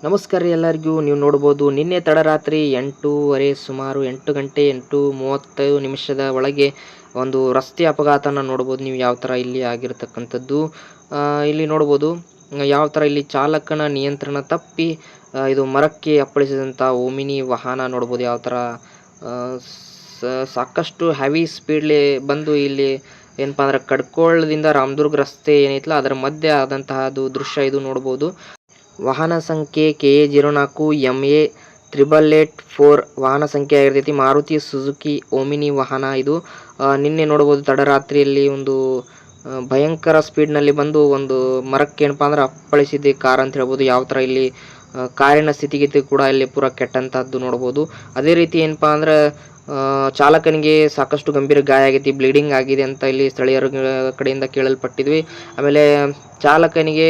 ನಮಸ್ಕಾರ ರೀ ಎಲ್ಲರಿಗೂ. ನೀವು ನೋಡ್ಬೋದು ನಿನ್ನೆ ತಡರಾತ್ರಿ 8:30 ಸುಮಾರು 8 ಗಂಟೆ 8:35 ನಿಮಿಷದ ಒಳಗೆ ಒಂದು ರಸ್ತೆ ಅಪಘಾತನ ನೋಡ್ಬೋದು ನೀವು ಯಾವ ಥರ ಇಲ್ಲಿ ಆಗಿರ್ತಕ್ಕಂಥದ್ದು. ಇಲ್ಲಿ ನೋಡ್ಬೋದು ಯಾವ ಥರ ಇಲ್ಲಿ ಚಾಲಕನ ನಿಯಂತ್ರಣ ತಪ್ಪಿ ಇದು ಮರಕ್ಕೆ ಅಪ್ಪಳಿಸಿದಂಥ ಓಮಿನಿ ವಾಹನ ನೋಡ್ಬೋದು ಯಾವ ಥರ ಸಾಕಷ್ಟು ಹೆವಿ ಸ್ಪೀಡ್ಲಿ ಬಂದು ಇಲ್ಲಿ ಏನಪ್ಪ ಅಂದ್ರೆ ಕಡ್ಕೋಳದಿಂದ ರಾಮದುರ್ಗ ರಸ್ತೆ ಏನೈತಲ್ಲ ಅದರ ಮಧ್ಯೆ ಆದಂತಹದ್ದು ದೃಶ್ಯ ಇದು ನೋಡ್ಬೋದು. ವಾಹನ ಸಂಖ್ಯೆ KA 04MA 888 ವಾಹನ ಸಂಖ್ಯೆ ಆಗಿರ್ತೈತಿ. ಮಾರುತಿ ಸುಜುಕಿ ಓಮಿನಿ ವಾಹನ ಇದು. ನಿನ್ನೆ ನೋಡ್ಬೋದು ತಡರಾತ್ರಿಯಲ್ಲಿ ಒಂದು ಭಯಂಕರ ಸ್ಪೀಡ್ನಲ್ಲಿ ಬಂದು ಒಂದು ಮರಕ್ಕೆ ಏನಪ್ಪ ಅಂದ್ರೆ ಅಪ್ಪಳಿಸಿದೆ ಕಾರ್ ಅಂತ ಹೇಳ್ಬೋದು. ಯಾವ ಥರ ಇಲ್ಲಿ ಕಾರಿನ ಸ್ಥಿತಿಗತಿ ಕೂಡ ಇಲ್ಲಿ ಪೂರ ಕೆಟ್ಟಂತಹದ್ದು ನೋಡ್ಬೋದು. ಅದೇ ರೀತಿ ಏನಪ್ಪ ಅಂದ್ರೆ ಚಾಲಕನಿಗೆ ಸಾಕಷ್ಟು ಗಂಭೀರ ಗಾಯ ಆಗೈತಿ, ಬ್ಲೀಡಿಂಗ್ ಆಗಿದೆ ಅಂತ ಇಲ್ಲಿ ಸ್ಥಳೀಯರ ಕಡೆಯಿಂದ ಕೇಳಲ್ಪಟ್ಟಿದ್ವಿ. ಆಮೇಲೆ ಚಾಲಕನಿಗೆ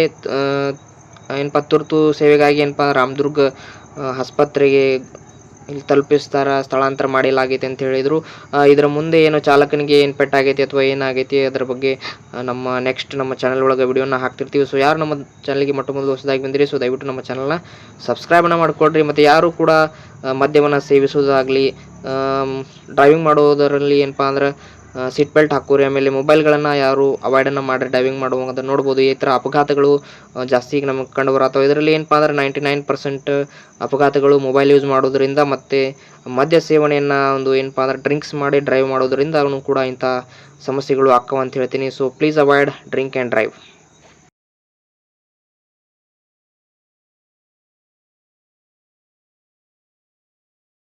ಏನಪ್ಪ ತುರ್ತು ಸೇವೆಗಾಗಿ ಏನಪ್ಪ ರಾಮದುರ್ಗ ಆಸ್ಪತ್ರೆಗೆ ಇಲ್ಲಿ ತಲುಪಿಸ್ತಾರ, ಸ್ಥಳಾಂತರ ಮಾಡಲಾಗೈತೆ ಅಂತ ಹೇಳಿದರು. ಇದರ ಮುಂದೆ ಏನು ಚಾಲಕನಿಗೆ ಏನು ಪೆಟ್ಟಾಗೈತಿ ಅಥವಾ ಏನಾಗೈತಿ ಅದರ ಬಗ್ಗೆ ನಮ್ಮ ಚಾನಲ್ ಒಳಗೆ ವಿಡಿಯೋನ ಹಾಕ್ತಿರ್ತೀವಿ. ಸೊ ಯಾರು ನಮ್ಮ ಚಾನಲ್ಗೆ ಮೊಟ್ಟ ಮೊದಲು ಹೊಸದಾಗಿ ಬಂದಿರಿ, ಸೊ ದಯವಿಟ್ಟು ನಮ್ಮ ಚಾನಲ್ನ ಸಬ್ಸ್ಕ್ರೈಬನ್ನು ಮಾಡಿಕೊಡ್ರಿ. ಮತ್ತು ಯಾರು ಕೂಡ ಮದ್ಯವನ್ನು ಸೇವಿಸೋದಾಗಲಿ ಡ್ರೈವಿಂಗ್ ಮಾಡೋದರಲ್ಲಿ ಏನಪ್ಪ ಅಂದ್ರೆ ಸೀಟ್ ಬೆಲ್ಟ್ ಹಾಕೋರಿ. ಆಮೇಲೆ ಮೊಬೈಲ್ಗಳನ್ನು ಯಾರು ಅವಾಯ್ಡನ್ನು ಮಾಡಿರಿ ಡ್ರೈವಿಂಗ್ ಮಾಡುವಾಗ. ನೋಡ್ಬೋದು ಈ ಥರ ಅಪಘಾತಗಳು ಜಾಸ್ತಿ ಈಗ ನಮಗೆ ಕಂಡು ಬರತ್ತವೆ. ಇದರಲ್ಲಿ ಏನಪ್ಪ ಅಂದ್ರೆ 99% ಅಪಘಾತಗಳು ಮೊಬೈಲ್ ಯೂಸ್ ಮಾಡೋದ್ರಿಂದ ಮತ್ತು ಮದ್ಯ ಸೇವನೆಯನ್ನು ಒಂದು ಏನಪ್ಪ ಅಂದ್ರೆ ಡ್ರಿಂಕ್ಸ್ ಮಾಡಿ ಡ್ರೈವ್ ಮಾಡೋದ್ರಿಂದ ಕೂಡ ಇಂಥ ಸಮಸ್ಯೆಗಳು ಆಕ್ಕವ ಅಂತ ಹೇಳ್ತೀನಿ. So please avoid drink and drive.